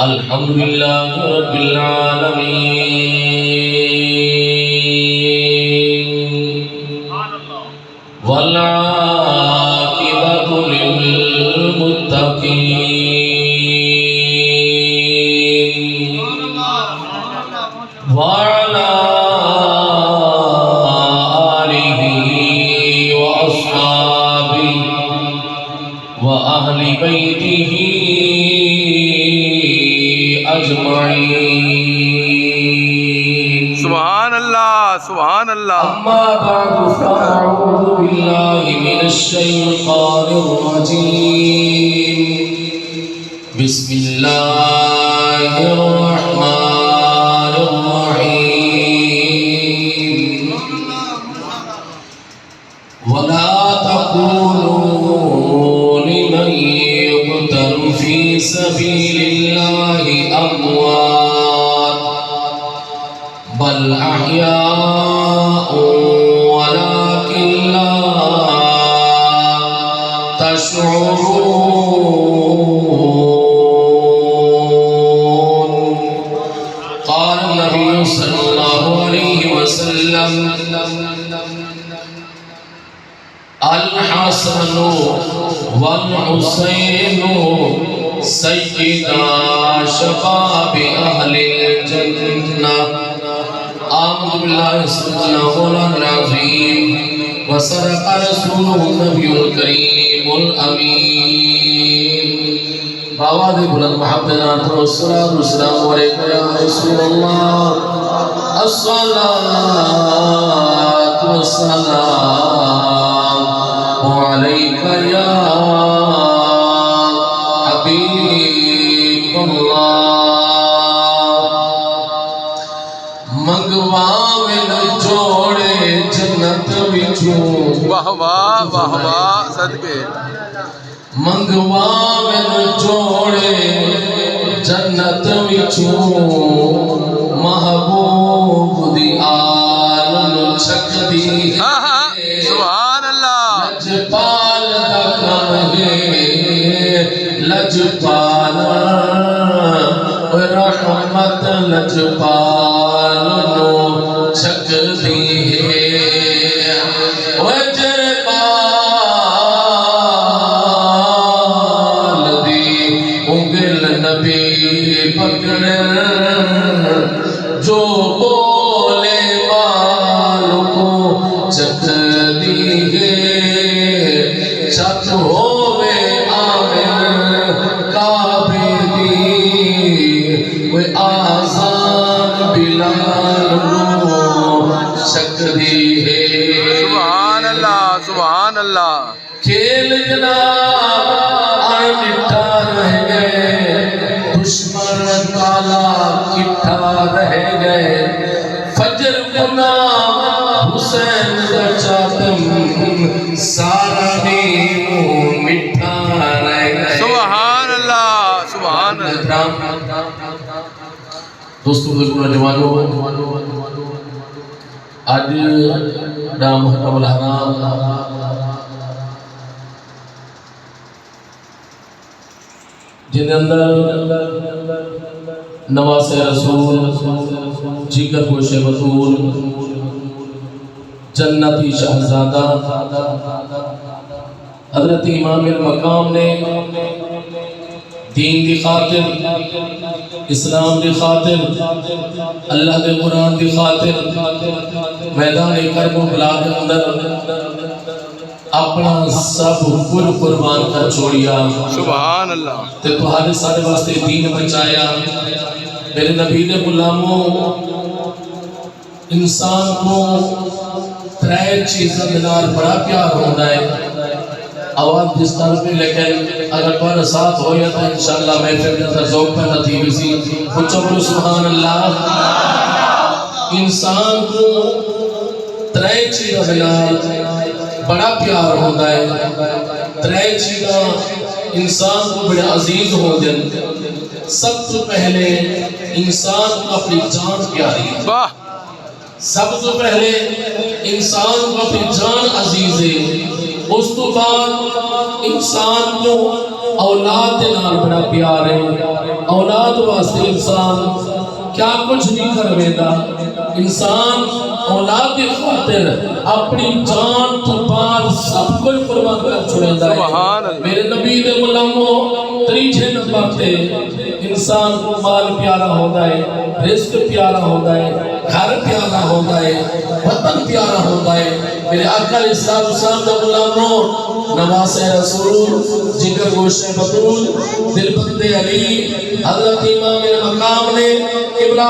الحمد لله رب العالمين والعاقبة للمتقين وعلى آله وأصحابه وأهل بيته أجمعين. سبحان اللہ سبحان اللہ. أما بعد فأعوذ بالله من الشيطان الرجيم. بسم الله الرحمن الرحيم. ولا تقولوا لمن يقتل في سبيل الله أموات بل أحياء ولكن لا تشعرون. قال النبي صلى الله عليه وسلم الحسن والحسين سيدا شباب أهل الجنة. آمنت بالله صدق الله العظيم وصدق رسوله النبي الكريم الأمين. بآواز بلند محبت والصلاة والسلام عليك يا رسول الله. الصلاة والسلام عليك يا حبيب الله. منگواویں جوڑے جنت وچوں. واہ واہ واہ واہ صدقے. منگواویں جوڑے جنت وچوں محبوب دی آل نوں چھک دی. سبحان اللہ. لجپال دا کم ہے لجپال رحمت لجپال نو چھک دی ہے. وجپال دی انگل نبی پکڑ جو بولے مال کو چھک دی ہے. چھت ہووے آمن کعبے دی وہ آزان بلال نو چھک دی ہے. سبحان اللہ سبحان اللہ. کھیل جناب آئے نٹھا رہ گئے دشمن کالا کٹھا رہ گئے. فجر غلام حسین دا چاہتم سارا نیمو مٹھا رہ گئے. سبحان اللہ سبحان اللہ. دوستو بزرگوں جوانوں آج دا محرم الحرام جن اندر نواس رسول جگر گوش بطول جنتی شہزادہ حضرت امام المقام نے دین دی خاطر اسلام دی خاطر اللہ کے قرآن دی خاطر میدان کرب و بلا کے اندر اپنا سب کل قربان کر چھوڑیا. سبحان اللہ. تے تہاڈے سارے واسطے دین بچایا. میرے نبی نے غلاموں انسان کو ترے چیزاں دے نال بڑا پیار ہوندا ہے. آواز جس طرح پہ لیکن اگر تمہارا ساتھ ہو یا تو انشاءاللہ محفل کے اندر ذوق پیدا تھی بسی. کچھ بولو سبحان اللہ. انسان کو ترے چیزاں دے نال بڑا پیار ہوتا ہے. ترے چیزاں انسان کو بڑے عزیز ہوتے ہیں. سب تو پہلے انسان کو اپنی جان پیاری ہے. سب تو پہلے انسان کو اپنی جان عزیز ہے. اس تو بعد انسان کو اولاد دے نال بڑا پیار ہے اولاد واسطے انسان کیا کچھ نہیں کر ویدا انسان اولاد کی خاطر اپنی جان تو بعد سب کچھ قربان کر چھوڑتا ہے میرے نبی دے غلاموں تیجے نمبر تے انسان کو مال پیارا ہوتا ہے رزق پیارا ہوتا ہے گھر پیارا ہوتا ہے وطن پیارا ہوتا ہے میرے آقا علیہ السلام دے غلاموں نواز رسول جگر گوشہ بطول دل بند علی حضرت امام مقام نے قبلہ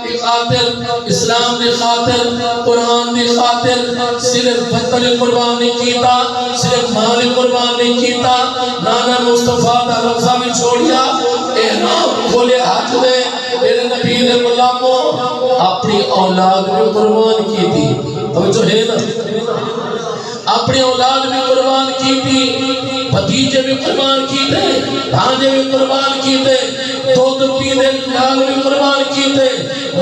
کی خاطر اسلام دی خاطر قرآن دی خاطر صرف وطن قربان نہیں کیتا صرف مال قربان نہیں کیتا نانا مصطفیٰ دا رفضہ بھی چھوڑیا احرام کھولے حج دے میرے نبی دے غلاموں اپنی اولاد بھی قربان کی تھی توجہ ہے نا اپنی اولاد بھی قربان کی تھی بھتیجے بھی قربان کی تھے بھانجے بھی قربان کی تھے دودھ پینے لال بھی قربان کی تھے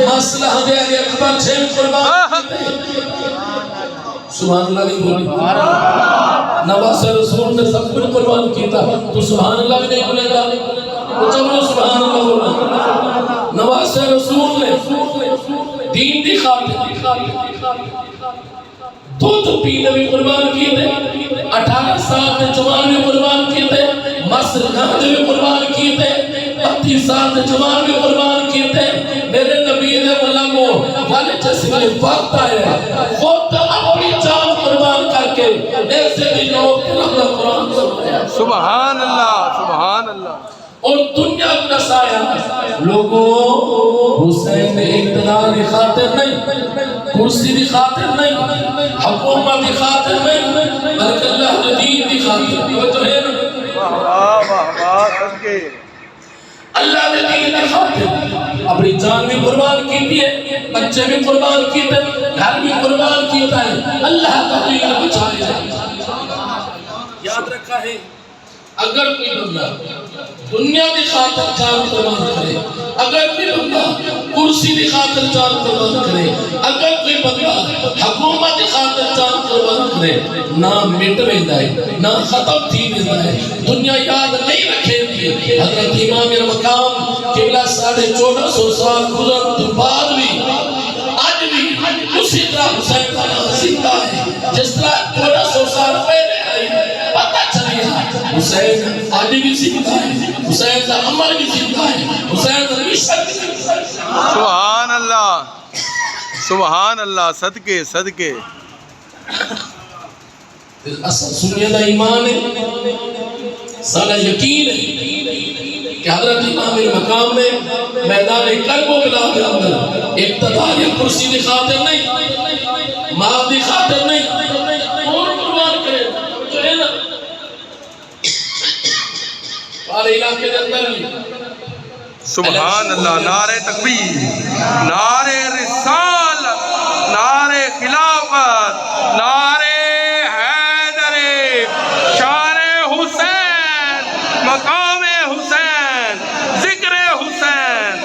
مسلح دے علی اکبر چھے بھی قربان کی تھے سبحان اللہ نہیں بولی نواز رسول نے سب کچھ قربان کی تھا تو سبحان اللہ بھی نہیں بولے گا تو چلو سبحان اللہ بولا نواز رسول نے دین دی خاطر دودھ پینے بھی قربان کیے تھے 18 سال کے جوان بھی قربان کیے تھے مصر گاندے بھی قربان کیے تھے 32 سال کے جوان بھی قربان کیے تھے میرے نبی دے غلاموں والے جیسے میں وقت آیا خود اپنی جان قربان کر کے ایسے بھی لوگ اللہ قرآن سنایا سبحان اللہ سبحان اللہ اور دنیا کو نسایا لوگوں حسین نے اقتدار کی خاطر نہیں کرسی کی خاطر نہیں حکومت کی خاطر نہیں بلکہ اللہ کے دین کی خاطر وہ تو ہے اللہ کے دین کی خاطر اپنی جان بھی قربان کی تھی ہے بچے بھی قربان کی تھے گھر بھی قربان کیتا ہے اللہ کا دین بچائے یاد رکھا ہے اگر کوئی بندہ دنیا کی خاطر جان قربان کرے اگر کوئی بندہ کرسی کی خاطر جان قربان کرے اگر کوئی بندہ حکومت کی خاطر جان قربان کرے نہ مٹ ویندا ہے نہ ختم تھی ویندا ہے دنیا یاد نہیں رکھے گی حضرت امام مقام قبلہ 1450 سال گزرن تو بعد بھی آج بھی اسی طرح حسین کا نام زندہ ہے جس طرح 1400 سال پہلے پتہ چلیا حسین آج بھی زندہ ہے حسین کا عمل بھی زندہ ہے حسین کا مشن بھی زندہ ہے سبحان اللہ صدقے صدقے اصل سنیہ دا ایمان ہے سارا یقین ہے کہ حضرت امام مقام میں میدان کرب و بلا کے اندر اقتدار یا کرسی دی خاطر نہیں مال دی خاطر نہیں اور قربان کرے جو ہے نا پارے علاقے کے اندر بھی سبحان اللہ نعرہ تکبیر نعرہ رسالت نعرہ خلافت نعرہ حیدر شان حسین مقام حسین ذکر حسین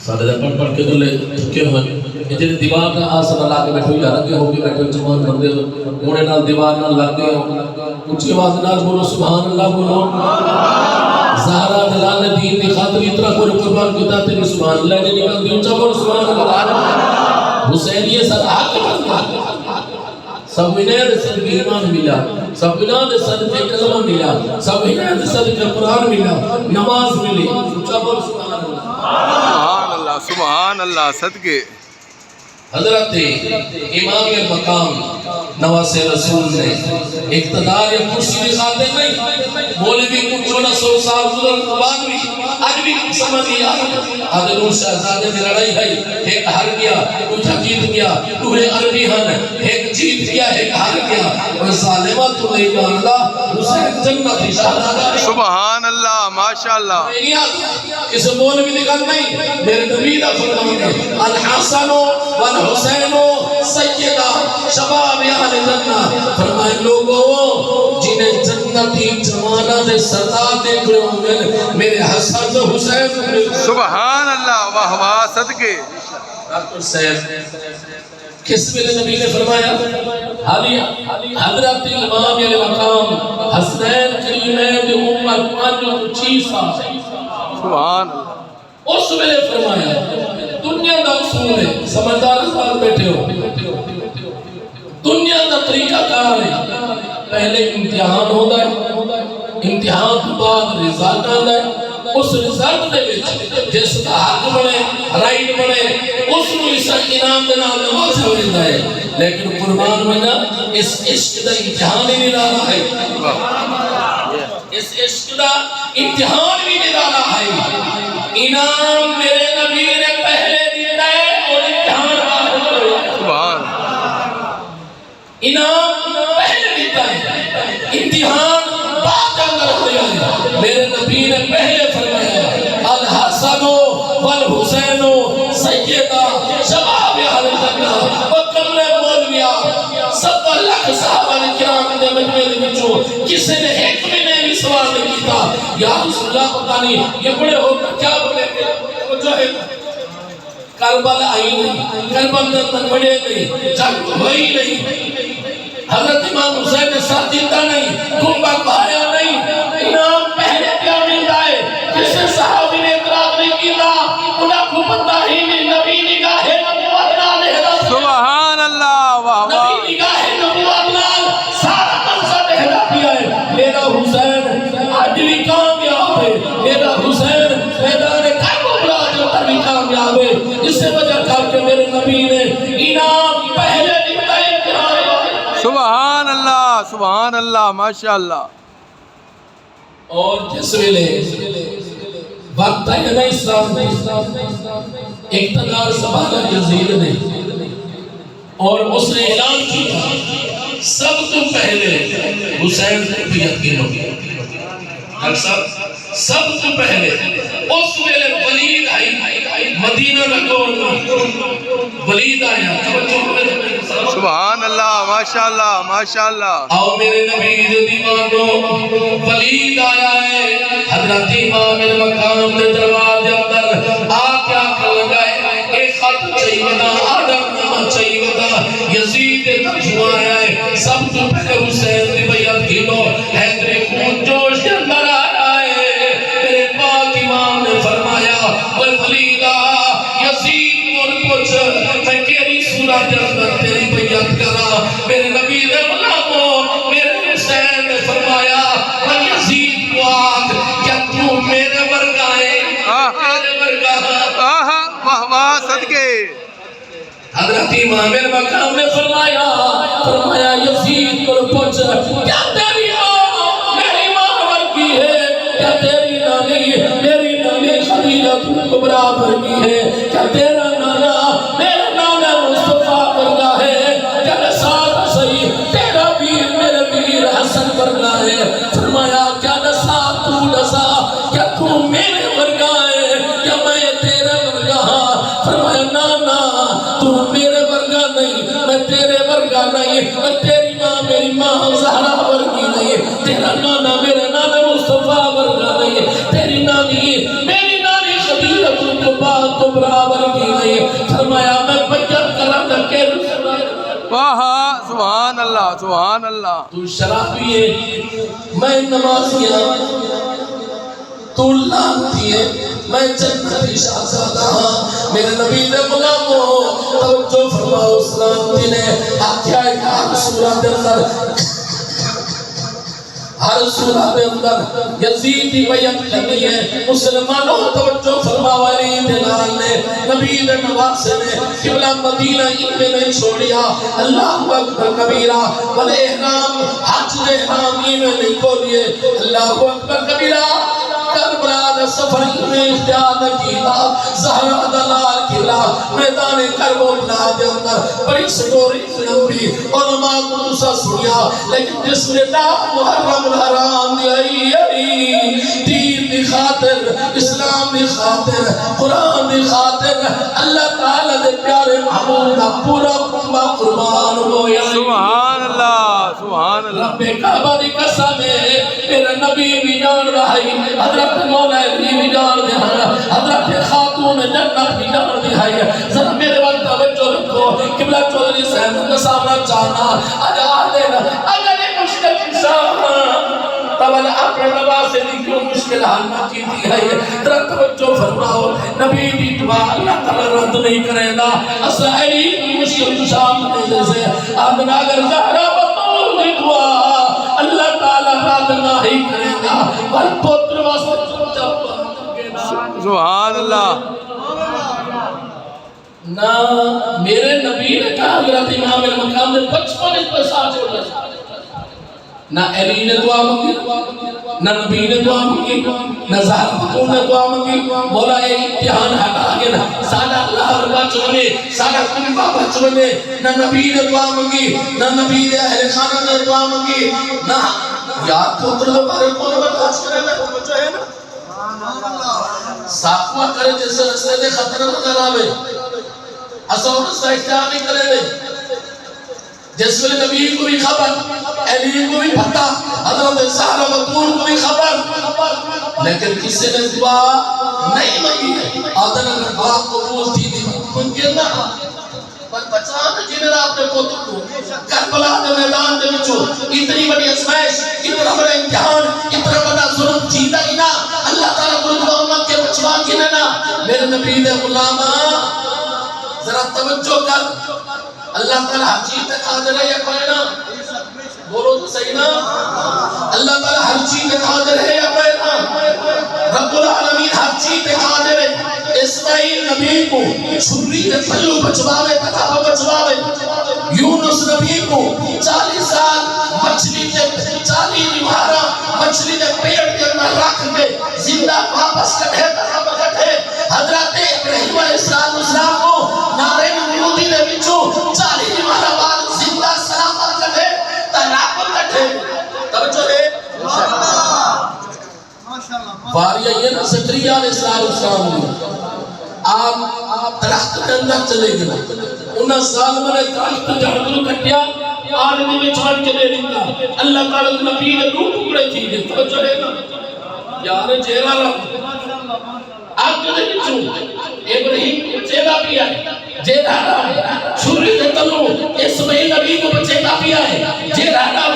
سارے دے پڑھ کے دلے تھکے ہوئے جیسے دیوار کا آسن اللہ کے بیٹھو یا رکھے ہو کے بیٹھو جوان بندے ہو موڑے نال دیوار نال لگ گئے ہو اچھی آواز نال بولو سبحان اللہ بولو زہرا دلال دین کی خاطر اتنا کوئی قربان کیتا تیری سبحان اللہ نے نکل دی اونچا بولو سبحان اللہ حسین یہ سر حق بنتا سب انہیں صدق ایمان ملا سب انہیں صدق کلمہ ملا سب انہیں صدق قرآن ملا نماز ملی اونچا بولو سبحان اللہ سبحان اللہ صدقے حضرت امام مقام نواز رسول نے اقتدار یا کرسی کی خاطر نہیں مولوی کو 1400 سال گزرن کے بعد بھی آج بھی سمجھ لیا حضرت شہزادے میں لڑائی ہے ایک ہار گیا کچھ جیت گیا دوہے عربی ہن ایک جیت گیا ایک ہار گیا اور ظالمہ تو نہیں مانتا حسین جنت شہزادہ سبحان اللہ ماشاءاللہ اس مولوی نکل نہیں میرے نبی دا فرمان ہے الحسن والحسین سیدہ شباب اہل جنہ فرمائے لوگوں جنہیں جنتی جوانہ دے سردار دیکھ رہے ہوں گے میرے حسن تو حسین سبحان اللہ واہ واہ صدقے ڈاکٹر صاحب کس ویلے نبی نے فرمایا حضرت امام علیہ مقام حسنین کریمین دی عمر 5 سال سبحان اللہ اس ویلے فرمایا دنیا دا اصول ہے سمجھدار سال بیٹھے ہو دنیا دا طریقہ کار ہے پہلے امتحان ہوتا ہے امتحان کے بعد رزلٹ آتا ہے اس رزلٹ دے وچ جس کا حق بنے رائٹ بنے اس کو اس انعام دے نال نوازا ملتا ہے لیکن قربان بنا اس عشق دا امتحان ہی نہیں لانا ہے اس عشق دا امتحان بھی نہیں لانا ہے انعام میرے نبی نے پہلے دیتا ہے اور امتحان بعد ہوتا سبحان انعام پہلے دیتا ہے امتحان بعد اندر ہوتا ہے میرے نبی نے پہلے فرمایا الحسن والحسین سیدہ شباب اہل جنہ وکمل مولویا 70 لاکھ صحابہ کرام دے مجمع دے وچوں کسی نے ایک مہینے بھی سوال نہیں کیتا یا رسول اللہ پتہ نہیں یہ بڑے ہو کر کیا بولے گے وہ جو ہے کربلا آئی نہیں کربلا تک بڑے نہیں جنگ ہوئی نہیں حضرت امام حسین نے ساتھ دیتا نہیں گنبہ پایا نہیں انعام پہلے کیا ملتا ہے جس سے صحابی نے اعتراض نہیں کیتا انہاں کو پتہ ہی نہیں نبی نگاہ نبوت نال ہدایت سبحان اللہ واہ واہ نبی نگاہ نبوت نال سارا منصب ہدایت دیا ہے میرا حسین آج بھی کامیاب ہے میرا حسین میدان کربلا جو تر بھی کامیاب ہے اس سے وجہ کر کے میرے نبی نے انعام پہلے دیتا ہے سبحان اللہ ماشاءاللہ اور جس ویلے وقت آیا نا اسلام نے اقتدار سنبھالا یزید نے اور اس نے اعلان کیا سب تو پہلے حسین کو بیعت کی ہوگی سب تو پہلے اس ویلے ولید آئی مدینہ نکول ولید آیا سبحان اللہ ماشاءاللہ ماشاءاللہ آؤ میرے نبی دے دیوانوں ولید آیا ہے حضرت امام المقام دے دروازے اندر آ کیا کر لگائے ایک خط چاہیے ودا آدم نامہ چاہیے ودا یزید ترجمہ آیا ہے سب تو پہلے حسین دی بیعت کی لو حیدر خون جوش کے اندر آیا ہے میرے پاک امام نے فرمایا اوے ولیدہ یزید اور پوچھ میں کیری صورت اندر تیری بیعت کرا میرے نبی نے غلاموں میرے حسین نے فرمایا میں یزید کو آگ کیا تو میرے ورگا ہے میرے ورگا واہ واہ صدقے حضرت امام المقام نے فرمایا یزید کو پوچھ کیا تیری ماں میری ماں ورگی ہے کیا تیری نانی میری نانی خدیجہ کبریٰ ورگی ہے کیا تیرا نانا میرا نانا مصطفیٰ ورگا ہے کیا نسات صحیح تیرا پیر میرے پیر حسن ورگا ہے فرمایا کیا نسات تو نسا کیا تو میرے ورگا ہے کیا میں تیرے ورگا فرمایا نانا تو میرے ورگا نہیں میں تیرے ورگا نہیں میں تیری ماں میری ماں زہرا ورگی نہیں تیرا نانا میرا نانا مصطفیٰ ورگا نہیں تیری نانی میری نانی خدیجہ کبریٰ ورگی نہیں فرمایا میں بیعت کرا کہ واہ سبحان اللہ سبحان اللہ تو شرابی ہے میں نمازیاں تو لانتی ہے میں جنتی شہزادہ ہاں میرے نبی نے غلاموں توجہ فرماؤ اسلام نے آکھیا ہے ہر سورہ دے اندر ہر سورہ دے اندر یزید کی بیعت کرنی ہے مسلمانوں توجہ فرماؤ علی دلال نے نبی نے نواسے نے قبلہ مدینہ میں نہیں چھوڑیا اللہ اکبر کبیرہ والاحرام حج دے احرام میں نہیں کھولیے اللہ اکبر کبیرہ کربلا دا سفر میں اختیار نہ کیتا زہرا دلال کلا میدان کربلا دے اندر بڑی سٹوری لمبی علماء کو دوسرا سنیا لیکن جس نے دا محرم الحرام دی دین دی خاطر اسلام دی خاطر قرآن دی خاطر اللہ تعالیٰ دے پیارے محمود دا پورا کنبہ قربان ہویا سبحان اللہ سبحان اللہ رب کعبہ دی قسم ہے میرا نبی بھی جان رہا ہے حضرت مولا علی بھی جان دے حضرت خاتون جنت بھی جان دے ذرا میرے وقت توجہ رکھو قبلہ چودھری صاحب کا سامنا چاہنا اجا دینا اگر یہ مشکل انسان تول اپنے نواسے دی کیوں مشکل حال نہ کی دی ہے ذرا توجہ فرماؤ نبی دی دعا اللہ تعالی رد نہیں کرے گا اسرائیلی مشکل انسان نے سے آدھنا اگر زہرا بطول دی دعا اللہ تعالی رد نہیں کرے گا پر پوتر واسطے سبحان اللہ نہ میرے نبی نے کہا حضرت امام المقام نے 55 اس پر ساتھ چھوڑا نہ علی نے دعا مانگی نہ نبی نے دعا مانگی نہ زہر بطول نے دعا مانگی مولا یہ امتحان ہٹا کے نہ سادہ اللہ بچونے سادہ کنبہ بچونے نہ نبی نے دعا مانگی نہ نبی نے اہل خانہ نے دعا مانگی نہ یاد پتر بارے کون برداشت کرے میں بچو ہے نا ساکوہ کرے جیسے رسلے دے خطر نظر آوے اسا اور رسلہ اختیار نہیں کرے دے جس میں نبی کو بھی خبر علی کو بھی پتہ حضرت سہرہ بطول کو بھی خبر لیکن کسی نے دعا نہیں مانگی آدھر اگر دعا قبول تھی ممکن نہ پر بچانا جنہیں آپ نے پوتر کو کربلا دے میدان دے بچو اتنی بڑی اسمائش اتنا بڑا امتحان اتنا بڑا ظلم جیدہ ہی نا اللہ تعالیٰ کو دعا مانگ کے بچوا کی نا میرے نبی دے غلامہ ذرا توجہ کر اللہ تعالیٰ ہر چیز تک قادر ہے یا کوئی نا بولو تو صحیح نا اللہ تعالیٰ ہر چیز تک قادر ہے یا کوئی نا رب العالمین ہر چیز تک قادر ہے اسماعیل نبی کو چھری کے پھلو بچواوے تکابہ بچواوے یونس نبی کو 40 سال مچھلی کے 40 نمہارا مچھلی کے پیڑ کے اندر رکھ کے زندہ واپس کٹھے تکابہ کٹھے حضرت ابراہیم علیہ السلام کو نارے نمرودی نے بچو 40 نمہارا بعد زندہ سلامت کٹھے تکابہ کٹھے توجہ ہے واریہ یہ نا زکریا علیہ السلام نے آپ درخت کے اندر چلے گئے انہاں ظالمہ نے درخت جڑکلو کٹیا آدمی میں چھوڑ کے دے دیتا اللہ تعالیٰ نبی نے 2 ٹکڑے تھی دے تو چلے گا یار چہرہ رہا آپ کے دے بچوں ابراہیم چہرہ بھی آئے جہرہ رہا چھوڑی دے تلو اسماعیل نبی کو بچیدہ بھی آئے جہرہ رہا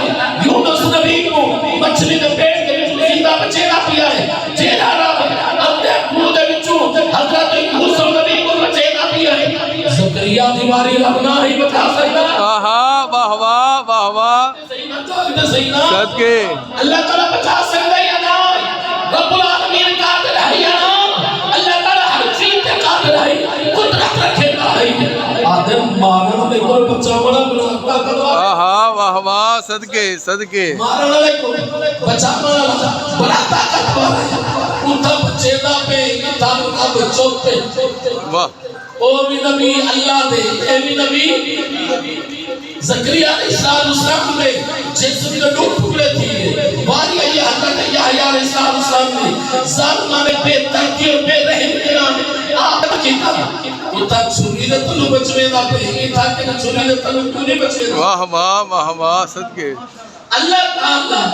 یونس نبی کو مچھلی دے پیٹ کے بچوں زندہ بچیدہ بھی آئے جہرہ رہا اپنے خود دے بچوں حضرت موسیٰ نبی کو بچیدہ بھی آئے زکریہ دیواری رہنا ہی بچا سکتا آہا واہ واہ واہ واہ صدقے اللہ تعالیٰ بچا سکتا ہے یا نا رب العالمین قادر ہے یا نا اللہ تعالیٰ ہر چیز پہ قادر ہے قدرت رکھے گا ہے آدم مارن میں کوئی بچاونا بنا کروا آہا واہ واہ صدقے صدقے مارن لے کو بچاونا بڑا طاقت ہے اتھا بچیدہ پہ اتھا بچوں پہ واہ او بھی نبی اللہ دے اے بھی نبی زکریہ علیہ السلام نے جسم کے 2 ٹکڑے تھے واری یہ حضرت یحییٰ علیہ السلام نے ظالمہ نے بے ترکی اور بے رحم کران آپ کی کہا اتھا چھوڑی دے تلو بچوے دا پہ اتھا کے نہ چھوڑی دے تلو کیوں بچوے دا واہ واہ واہ واہ صدقے اللہ تعالیٰ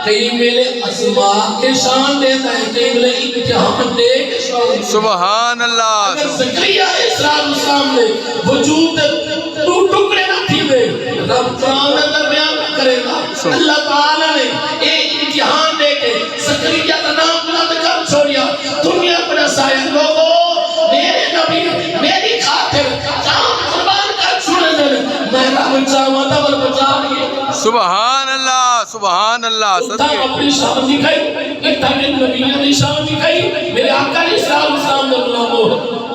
کئی میلے اسماء کے شان دیتا ہے کئی میلے امتحان دے کے شان سبحان اللہ اگر زکریہ علیہ السلام نے وجود 2 ٹکڑے نہ تھی دے رب قرآن اندر بیان کرے گا اللہ تعالیٰ نے ایک امتحان دے کے زکریہ کا نام بلند کر چھوڑیا دنیا پر سائے لوگوں میرے نبی میری خاطر جان قربان کر چھوڑے دے میں رب چاہوں دور بچا لیے سبحان اللہ سبحان اللہ صدقے اپنی شان دکھائی اتھا میرے نبی نے شان دکھائی میرے آقا علیہ السلام نے بلامو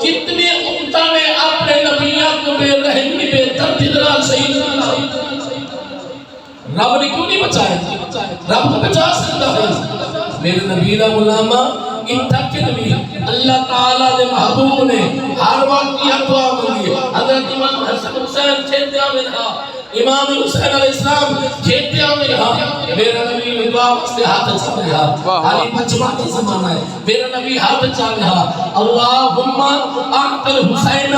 جتنے امتہ نے اپنے نبیوں کو بے رحم کی بے تردید نال شہید رب نے کیوں نہیں بچایا رب کو بچا سکتا ہے میرے نبی نے بلامہ اتھا کے نبی اللہ تعالیٰ نے محبوب نے ہر وقت کی دعا مانگی حضرت امام حسن حسین کھیلتے آمیں رہا امام حسین علیہ السلام کھیلتے آمیں رہا میرا نبی نے دعا واسطے ہاتھ چاہ رہا حالی بچوا کا زمانہ ہے میرا نبی ہاتھ چاہ رہا اللہم اقتل حسین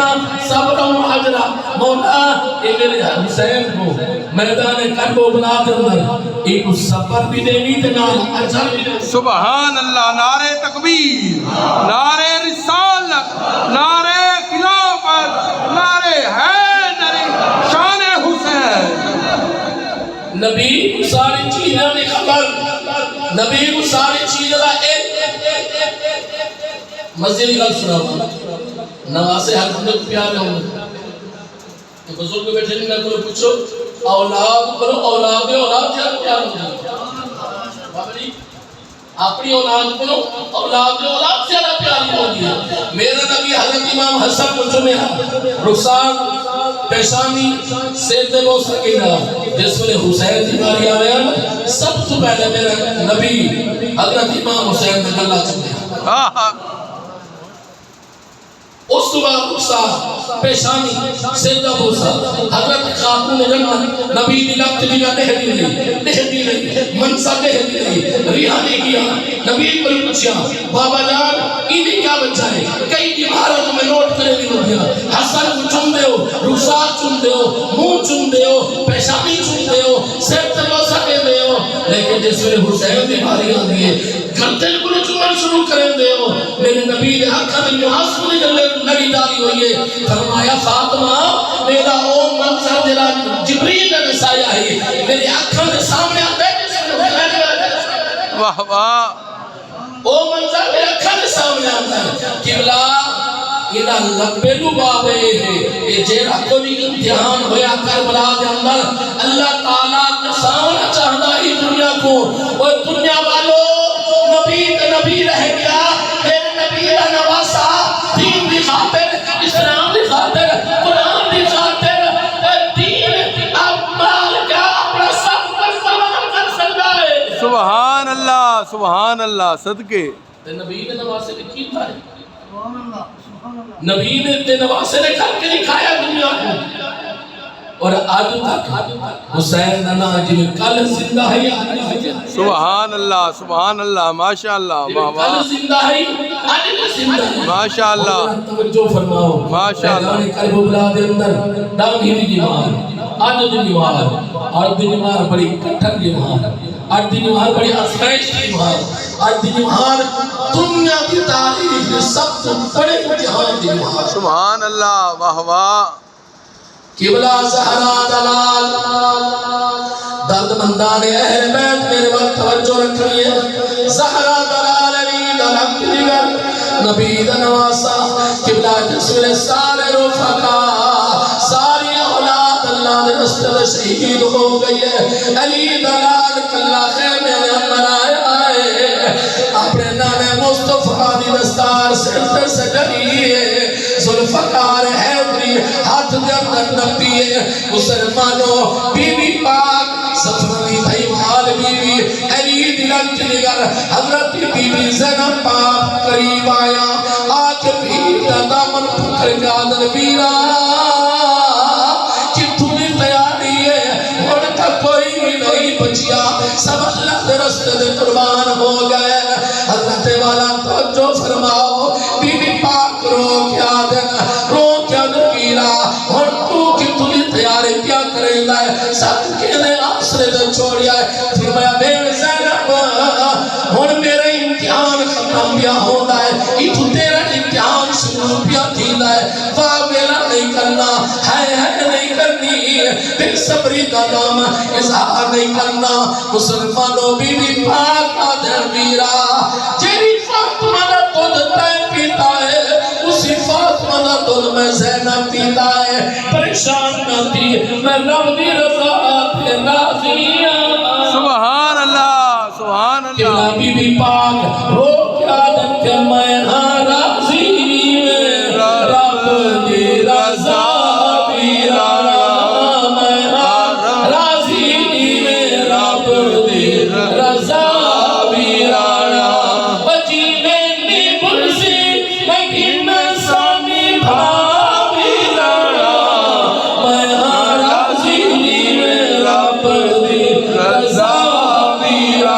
صبر و حجرہ مولا اے میرے حسین کو میدان کربو بلا دے اندر ایک صبر بھی دینی دنال اجر بھی دینی سبحان اللہ نعرہ تکبیر نعرہ رسالت نعرہ خلافت نعرہ نبی کو ساری چیز دا مزید گل سنا نواسے حق میں پیار ہوں کہ بزرگ بیٹھے نہیں نہ پوچھو اولاد کرو اولاد سے پیار ہوں بابا جی اپنی اولاد کرو اولاد سے اللہ پیار ہوتی ہے میرا نبی حضرت امام حسن کو چمیا رخسار پیشانی سیدے بہت سکینہ جس میں حسین دیواری آیا سب سے پہلے میرا نبی حضرت امام حسین نے اللہ چمیا اس صبح رخسار پیشانی سیدہ بوسا حضرت خاتون جنت نبی دلکت لیا نہدی نہیں منصہ نہدی نہیں ریحانی کیا نبی کو پوچھا بابا جان انہیں کیا بچہ ہے کئی عمارت میں نوٹ کرے بھی ہو گیا حسن کو چن دے ہو رخسار چن دے ہو منہ چن دے ہو پیشانی چن دے ہو سیدہ بوسا کے دے ہو لیکن جس میں حسین بیماری آ دیئے گھنٹل کو چمن شروع کریں دے ہو میرے نبی نے حقا دل محاسب نے نبی داری ہوئی ہے فرمایا فاطمہ میرا او منظر دلا جبریل نے نسایا ہے میری آنکھوں کے سامنے آتے واہ واہ او منظر میرے آنکھوں کے سامنے آتا ہے قبلہ یہ لبیلو بابے ہیں یہ جیرہ کوئی امتحان ہویا کربلا دے اندر اللہ تعالیٰ سامنا چاہتا ہی دنیا کو اور دنیا والوں نبی رہ گیا میرے نبی کا نواسا دین کی خاطر اسلام کی خاطر قرآن کی خاطر دین اعمال کا اپنا سب پر سلام کر سکتا ہے سبحان اللہ صدقے نبی نے نواسے نے کی تھا نبی نے نواسے نے کر کے دکھایا دنیا کو اور آج تک حسین نانا جی میں کل زندہ ہے سبحان اللہ ماشاءاللہ کل زندہ ہے آج بھی زندہ ہے ماشاءاللہ توجہ فرماؤ ماشاءاللہ میدان کربلا دے اندر ڈان ہی جمار آج دی جمار بڑی کٹھر جمار آج دی جمار بڑی آسائش جمار آج دی جمار دنیا کی تاریخ میں سب سے بڑے امتحان جمار سبحان اللہ واہ واہ قبلہ زہرا دلال درد مندان اہل بیت میرے وقت توجہ رکھئیے زہرا دلال علی دلکت دیگر نبی دنواسا قبلہ جسول سارے رفقا ساری اولاد اللہ نے رسطہ شہید ہو گئی ہے علی دلال کلہ خیمے نے اندر آیا ہے اپنے نانے مصطفیٰ دی دستار سنتر سے ڈریے ذوالفقار حیدری ہاتھ دے اندر نبیے مسلمانوں بی بی پاک سفرنی بھائیوال بی بی علی دلکت نگر حضرت بی بی زینب پاک قریب آیا آج بھی دامن پکر گادن ویرا کہ تمہیں تیاری ہے اور تک کوئی بھی نہیں بچیا سب اللہ دے رستے دے قربان ہو گئے حضرت والا توجہ فرماؤ بی بی پاک رو کیا دینا رو کیا دکیلا اور تو کہ تمہیں تیاری کیا کرے لائے سب کے لئے آسرے دے چھوڑیا ہے فرمایا بیر زینب اور میرے امتحان ختم بیا ہوتا ہے یہ تو تیرا امتحان شروع بیا تھیلا ہے واہ میرا نہیں کرنا ہے نہیں کرنی بے صبری کا نام اظہار نہیں کرنا مسلمانوں بی بی پاک آدھر میرا جیری فاطمہ نہ دودھ تے پیتا ہے اسی فاطمہ نہ دودھ میں زینب پیتا ہے پریشان نہ تھی میں رب دی رضا پہ راضیاں سبحان اللہ کہ بی بی پاک رو کیا دن کہ میں ہاں راضی میں رب دی رضا پیرا میں ہاں راضی میں رب دی رضا پیرا بچی میں برسی میں گھن سامی بھاوی لڑا میں ہاں راضی میں رب دی رضا پیرا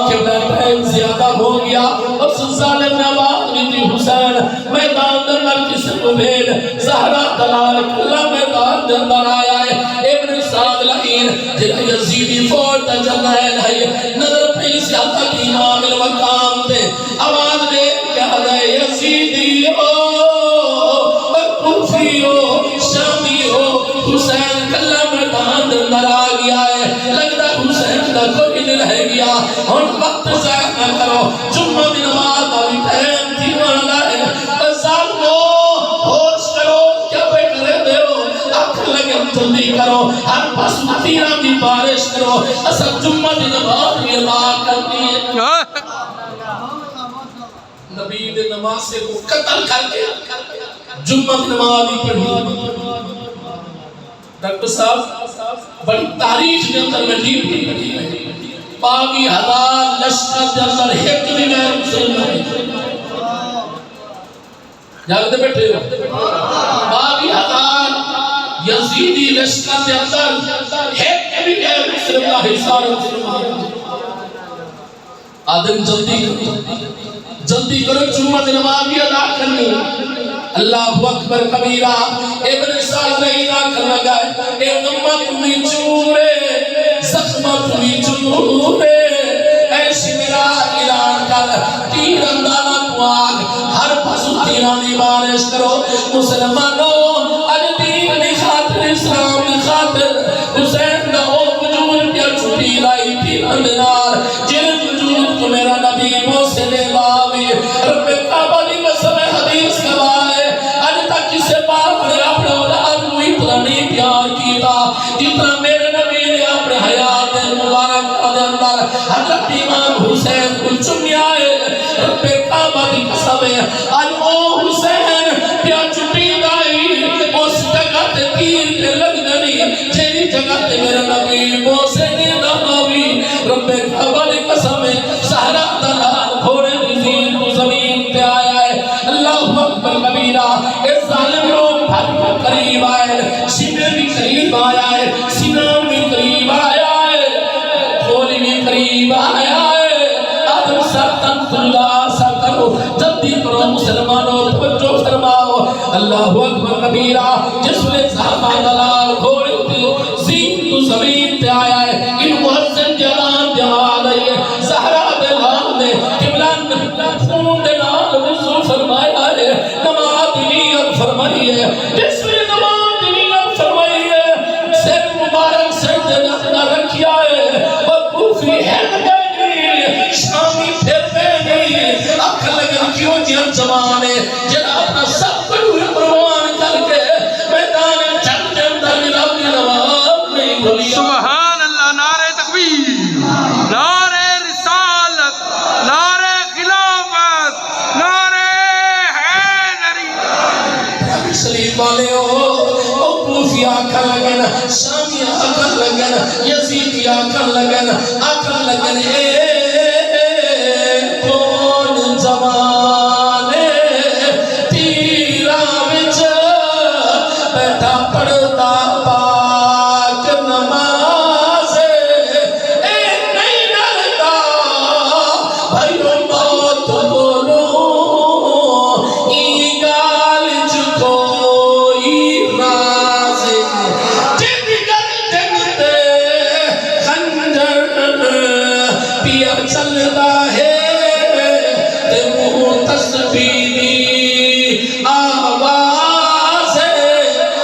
کہ میں بہت زیادہ ہو گیا اس ظالم نواز بھی حسین میدان در کسی کو بھیل زہرا دلال کلا میدان در آیا ہے ابن سعد لعین جنہ یزیدی فوٹ جلائل ہے نظر پہ سیادہ کی امام المقام دے آواز دے کیا دے یزیدی ہو کوفی ہو شامی ہو حسین کلا میدان در آ گیا ہے لگتا حسین کا کوئی نہیں رہ گیا ہن وقت ضائع نہ کرو جمعہ دی نماز آئی ٹائم تھی والا ہے ظالمو ہوش کرو کیا پہ کرے دے ہو آنکھ لگے جلدی کرو ہر پاس تیرہ دی بارش کرو اصل جمعہ دی نماز بھی ادا کرنی ہے نبی دے نمازے کو قتل کر کے جمعہ کی نماز ہی پڑھی ڈاکٹر صاحب بڑی تاریخ کے اندر میں ڈیپ کی پڑھی ہے 22,000 لشکر کے اندر ایک بھی غیر مسلم نہیں جاگتے بیٹھے ہو 22,000 یزیدی لشکر کے اندر ایک بھی غیر مسلم نہیں سارے مسلمان آدم جلدی کرو جمعہ کی نماز بھی ادا کرنی اللہ اکبر کبیرہ ابن سعد نہیں نہ کر لگائے اے غمت میں چورے زخمت میں چورے ایسی میرا اعلان کر تیر اندانہ کو آگ ہر پسو تیرانی بارش کرو مسلمانوں الدین نے خاطر اسلام نے خاطر حسین نہ ہو وجود پیا چھوٹی لائی تیر اندنار جن وجود کو میرا نبی موسیٰ نے لاوی رب کعبہ دی قسم حدیث گواہ ہے آج تک کسے باپ نے اپنے اولاد کو اتنا نہیں پیار کیتا جتنا میرے نبی نے اپنے حیات مبارک کے اندر حضرت امام حسین کو چمیا ہے رب کعبہ دی قسم ہے آج او حسین پیا چھٹی دائی اس جگہ تے تیر پہ لگ گنی جیری جگہ تے میرا نبی موسیٰ نے لاوی رب کعبہ دی قسم ہے سہرہ دلال گھوڑے نزیر کو زمین پہ آیا ہے اللہ اکبر کبیرہ اس ظالم لوگ بھر کو قریب آئے سینے بھی قریب آیا ہے سینام بھی قریب آیا ہے کھولی بھی قریب آیا ہے آدم سرطن اللہ سا کرو جلدی کرو مسلمانوں توجہ فرماؤ اللہ اکبر کبیرہ جس نے صحابہ دلال گھوڑے زین کو زمین پہ آیا ہے ان محسن جلان جواب ہے زہرہ دلال نے قبلان خون دلال وضو فرمایا ہے نماز نیت فرمائی ہے جس نے نماز نیت فرمائی ہے سر مبارک سجدے نہ رکھیا ہے اور کوفی ہل گئی شامی پھر گئی اکھ لگن کیوں جن زمانے جن اپنا سب کچھ قربان کر کے میدان جنگ کے اندر رب کی نماز نہیں بھولیا سبحان اللہ نعرہ تکبیر نعرہ رسالت نعرہ خلافت نعرہ حیدری سلیب والے او کوفی آکھر لگن شامی آکھر لگن یزیدی آکھر لگن آکھر لگن اے کون زمانے تیرا وچ بیٹھا پڑھتا پاک نماز اے نہیں ڈرتا بھائیو موت بولو ای گال کوئی راز جن گردن تے خنجر پیا چلدا ہے تے منہ تسبیح آواز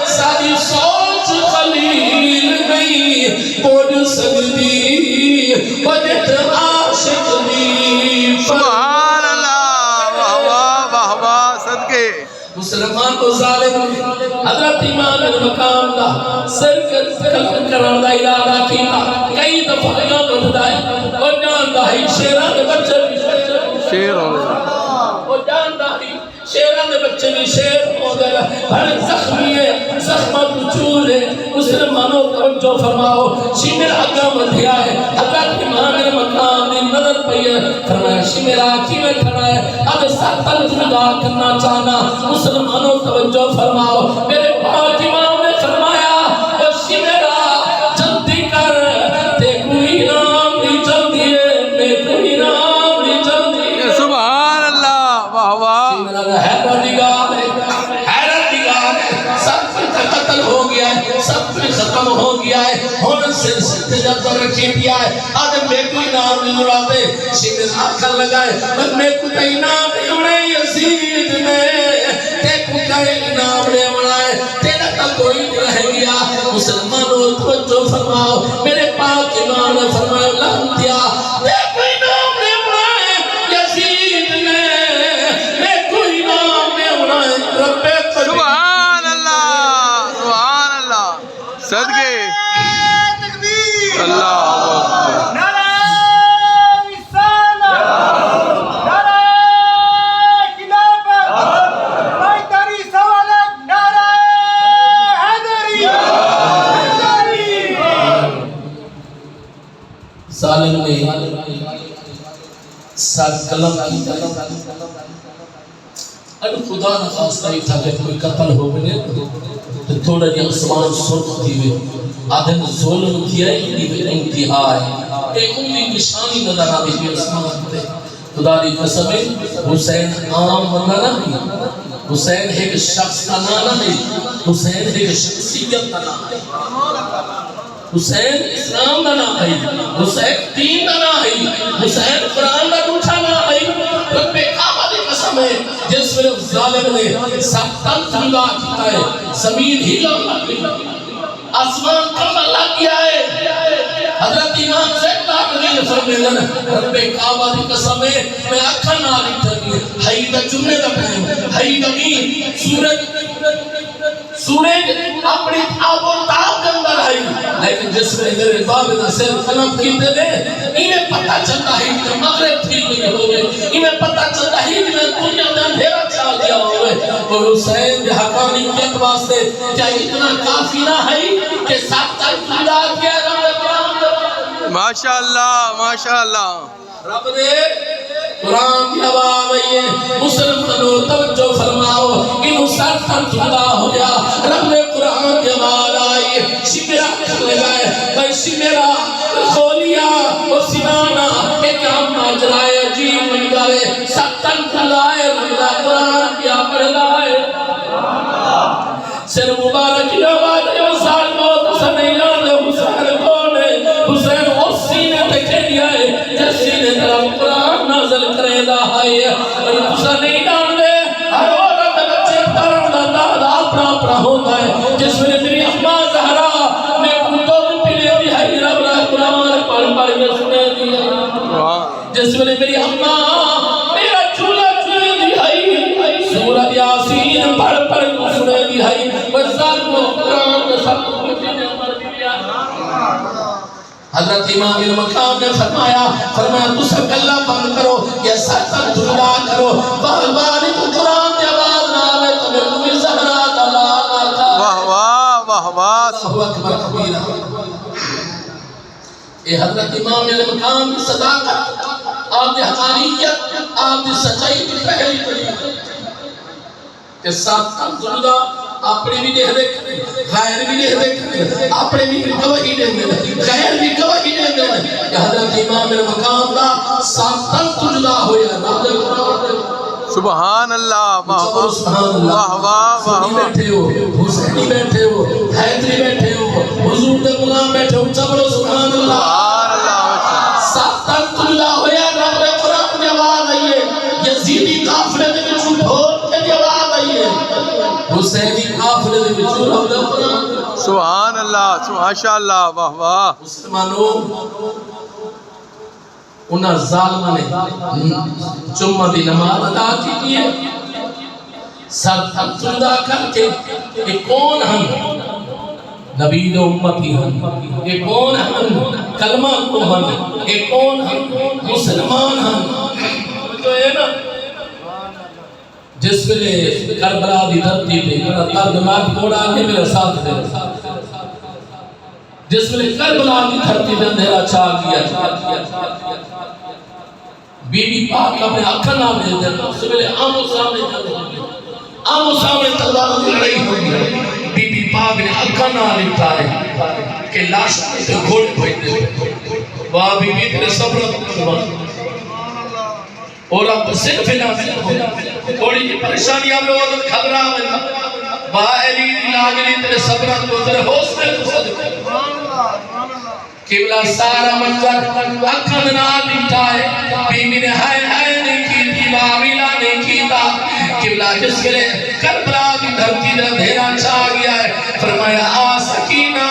ساری سوچ خلیل نہیں بول سکتی وجد عاشق دی سبحان اللہ واہ واہ صدقے مسلمان کو ظالم حضرت امام المقام دا سر قلم کرن دا ارادہ کیتا کئی دفعہ یاد ہوتا ہے اور جاندا ہی شیران دے بچے بھی شیر ہو گئے اور جاندا ہی شیران دے بچے بھی شیر ہو گئے بڑے زخمی ہے زخمت چور ہے مسلمانوں توجہ فرماؤ شمر اگام دیا ہے حضرت امام المقام دی نظر پئی ہے فرمایا شمر آکی میں کھڑا ہے اب ساتل جدا کرنا چاہنا مسلمانوں توجہ فرماؤ میرے پاک امام نے فرمایا اے شمرا جلدی کر تے کوئی نام نہیں جلدی ہے میں کوئی نام نہیں جلدی ہے سبحان اللہ واہ واہ شمرا حیرت نگاہ ہے سب کچھ قتل ہو گیا ہے سب کچھ ختم ہو گیا ہے ہون سے جب رکھی دیا ہے آدم میں کوئی نام نہیں اڑاتے شمر آکھر لگائے میں کوئی نام نہیں اڑے یزید میں تے کوئی نام نہیں اڑائے تیرا تک کوئی نہیں رہ گیا مسلمانوں توجہ فرماؤ میرے پاک امام نے فرمایا لانتیا تے کوئی صدقے تکبیر اللہ اکبر نعرہ رسالت نعرہ خلافت پائیداری سوالت نعرہ حیدری ظالم نے ساتھ قلم کی اگر خدا نہ خواستہ ہی تھا کہ کوئی قتل ہو گئے تو تھوڑا جی آسمان سرخ تھی ہوئے آدھے ظلم کیا انتہا ہے ایک انہی نشانی نظر آدھی بھی آسمان پہ خدا دی قسم ہے حسین عام بندہ نہ ہے حسین ایک شخص کا نام نہ ہے حسین ایک شخصیت کا نام ہے حسین اسلام کا نام ہے حسین دین کا نام ہے حسین قرآن کا دوٹھا نام ہے رب کعبہ دی قسم ہے جس میں ظالم نے ساتن جدا کیتا ہے زمین ہلا آسمان کمر لگ گیا ہے حضرت امام زید لاکھنی فرمیدن رب کعبہ دی قسم ہے میں آکھا نہ لکھنی ہائی دا جمعے دا پہن ہائی دا مین سورج اپنی آب و تاب کے اندر آئی لیکن جس میں میرے باب دا سر قلم کیتے دے انہیں پتہ چلتا ہے کہ مغرب تھی ہوئی ہوئے انہیں پتہ چلتا ہے کہ دنیا میں اندھیرا چھا گیا ہوئے اور حسین کے حقانی کیت واسطے کیا اتنا کافی نہ ہے کہ ساتھ تک خدا کیا رب ماشاءاللہ ماشاءاللہ رب نے قرآن کی آواز آئی ہے مسلمانوں توجہ فرماؤ انہوں سر تن جدا ہو گیا رب نے قرآن کی آواز آئی ہے شمیرہ کر لگائے بھائی شمیرہ خولیا و سنانا ایک ہم ماجرائے عجیب من گئے سر تن جدا ہے رب نے قرآن کی آواز لائے سر مبارک کی آواز ہے وسال موت سنیان حسین کون ہے حسین اس سینے پہ کھڑیا ہے جس سینے طرف قرآن نازل کرے دا ہے اور تسا نہیں ڈان دے ہر عورت بچے پرن دا دادا اپنا اپنا ہوتا ہے جس میں میری اماں زہرا میں کتوں پلے دی ہے رب را قرآن پڑھ پڑھ میں سنے دی ہے جس میں میری اماں میرا چولہ چولے دی ہے سورہ یاسین پڑھ پڑھ میں سنے دی ہے وزار کو قرآن کے سب کچھ نے عمر دیا حضرت امام المقام نے فرمایا تُسا کلہ بند کرو یا ساتن جھلا کرو بہربانی تو قرآن کے آواز نہ آئے تو میں تمہیں زہرہ دلال آتا واہ واہ واہ واہ اللہ اکبر کبیرہ اے حضرت امام المقام کی صداقت آپ نے حقانیت آپ نے سچائی کی پہلی پڑی کہ ساتن جھلا اپنے بھی دے دے غیر بھی دے دے اپنے بھی گواہی دے دے غیر بھی گواہی دے دے کہ حضرت امام المقام دا ساتن تجدا ہویا سبحان اللہ واہ سبحان اللہ واہ واہ واہ سنی بیٹھے ہو حسینی بیٹھے ہو حیدری بیٹھے ہو حضور دے غلام بیٹھے ہو چبرو سبحان اللہ ساتن تجدا ہویا رب نے قرآن میں آواز آئی ہے یزیدی قافلے دے وچ بھول کے آواز آئی ہے حسینی قافلے دے وچ رب قرآن سبحان اللہ ماشاءاللہ واہ واہ مسلمانوں انہاں ظالمہ نے جمعہ دی نماز ادا کی ہے سر تجدا کر کے یہ کون ہم نبی دے امتی ہم یہ کون ہم کلمہ کو ہم یہ کون ہم مسلمان ہم تو ہے نا جس ویلے کربلا دی دھرتی پہ میرا ترجمات کوڑا کے میرا ساتھ دے جس ویلے کربلا دی دھرتی پہ اندھیرا چھا گیا بی بی پاک اپنے آنکھیں نہ دے دے اس ویلے آمو سامنے تلوار دی لڑائی ہوئی بی بی پاک نے آنکھیں نہ لکھا ہے کہ لاش سے گھوڑے ہوئی دے واہ بی بی تیرے صبر اور اب صرف نہ تھوڑی کی پریشانیاں میں عورت گھبرا میں واہ علی لاگلی تیرے صبرات کو تیرے حوصلے کو صدقے قبلہ سارا منظر اکھن نہ لٹا ہے بیوی نے ہائے ہائے نہیں کی تھی واویلا نہیں کی تھا قبلہ جس کے لئے کربلا کی دھرتی دے اندھیرا چھا گیا ہے فرمایا آ سکینہ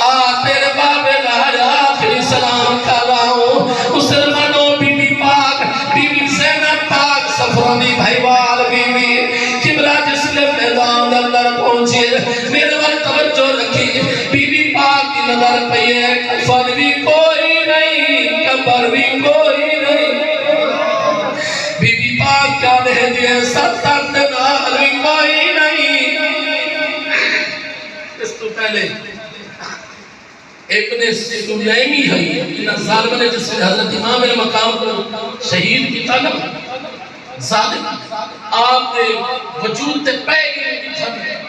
آ تیرے بابے لہر آخری سلام کر رہا ہوں مسلمانوں بیوی پاک بیوی زینب پاک سفرانی بھائیوال بیوی قبلہ جس کے میدان اندر پہنچے میرے وقت توجہ کوئی نہیں بی بی پاک کیا دے دیے ستر دینار بھی کوئی نہیں اس تو پہلے ابن سلیمی ہے ان ظالم نے جس نے حضرت امام المقام کو شہید کیتا نا ظالم آپ نے وجود تے پہ گئے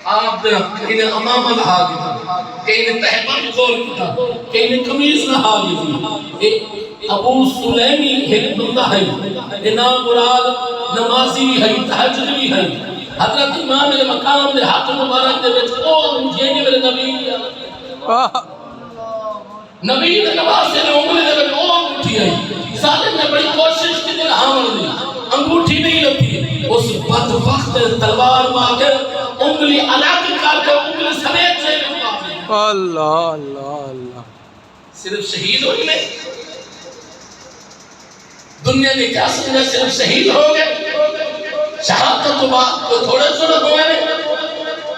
آپ نے انہیں امام لہا گیا کہ انہیں تحبر کھول کیتا کہ انہیں قمیض لہا گیا ابو سلیمی ایک بندہ ہے انام مراد نمازی بھی ہے تحجد بھی ہے حضرت امام المقام نے ہاتھ مبارک دے وچ اور مجھے میرے نبی نبی نے نماز سے انگلی دے وچ اور اٹھی ہے ظالم نے بڑی کوشش کی دل حامل دی انگوٹھی نہیں لگتی اس بدبخت تلوار مار کے انگلی الگ کر کے انگلی سمیت سے اللہ اللہ اللہ صرف شہید ہوئی نہیں دنیا نے کیا سمجھا صرف شہید ہو گئے شہادت تو بات کو تھوڑے سنے ہوئے نہیں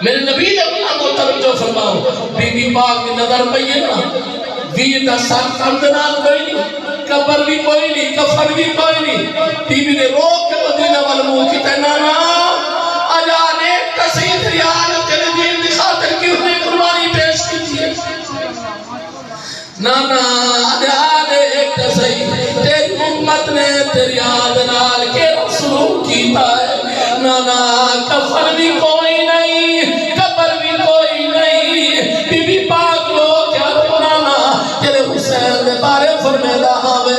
میرے نبی نے اپنا محترم جو فرماؤ بی بی پاک کی نظر پہیے نا ویر دا سر کردنال کوئی نہیں قبر بھی کوئی نہیں کفر بھی کوئی نہیں بی بی نے روک کے مدینہ والمون کی تینانا اجان ایک تسید ریال تیرے دین دی خاطر کی انہیں قربانی پیش کی تھی نانا اجان ایک تسید تیری امت نے تیری آدنال کے رسول کیتا ہے نانا کفر بھی کوئی نہیں قبر بھی کوئی نہیں بی بی پاک لو کیا نانا تیرے حسین دے بارے فرمیدہ ہاوے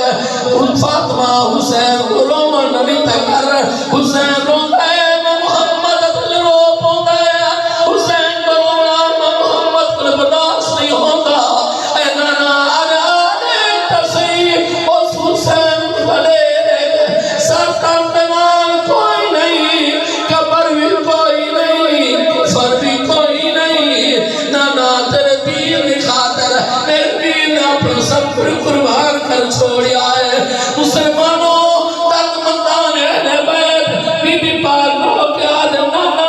فاطمہ حسین کو رومن نبی تکر حسین روندہ ہے محمد دل رو پوندہ ہے حسین کو رونا محمد کو برداشت نہیں ہوتا اے نانا آنے تصیب اس حسین بڑے سر کردنال کوئی نہیں قبر بھی کوئی نہیں کفر بھی کوئی نہیں نانا تیرے دین خاطر میرے دین نے اپنا سب پر قربان کر چھوڑیا ہے مسلمانوں درد مندان اہل بیت بی بی پاک لو کیا دے نانا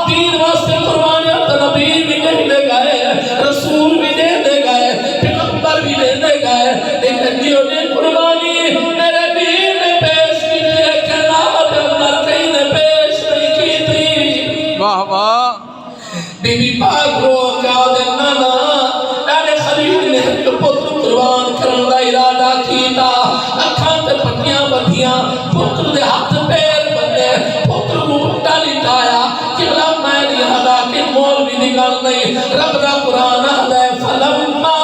دین واسطے قربانیاں تو نبی بھی دے گئے رسول بھی دے گئے پیغمبر بھی دے گئے لیکن جیو نے قربانی میرے دین نے پیش کی تھی کہ نام اندر کہیں نے پیش نہیں کی تھی واہ واہ بی بی پاک رو کیا دے نانا اے خلیل نے پتر قربان کرن دا ارادہ کیتا اکھاں تے پٹیاں بدھیاں پتر دے ہاتھ پیر بندے پتر کو اٹھا لٹایا قبلہ میں نہیں ہدا کہ مول بھی نکل نہیں رب دا قرآن آدھے فلما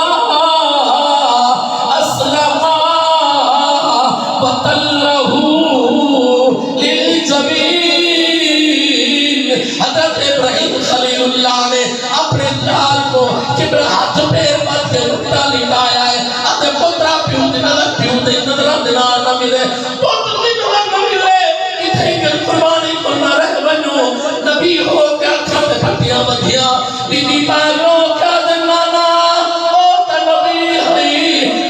اسلما وطلہو للجبین حضرت ابراہیم خلیل اللہ نے اپنے لال کو قبلہ ہاتھ پیر بد کے اٹھا لٹایا ہے آدھے پترہ پیوں دے نظرہ دینار نہ ملے پتر بھی نظر نہ ملے اتھے کہ قربانی کو نہ رہ بنو نبی ہو کیا کھاتے پھٹیاں بدھیاں بی بی پاگو کیا دنانا او تا نبی ہے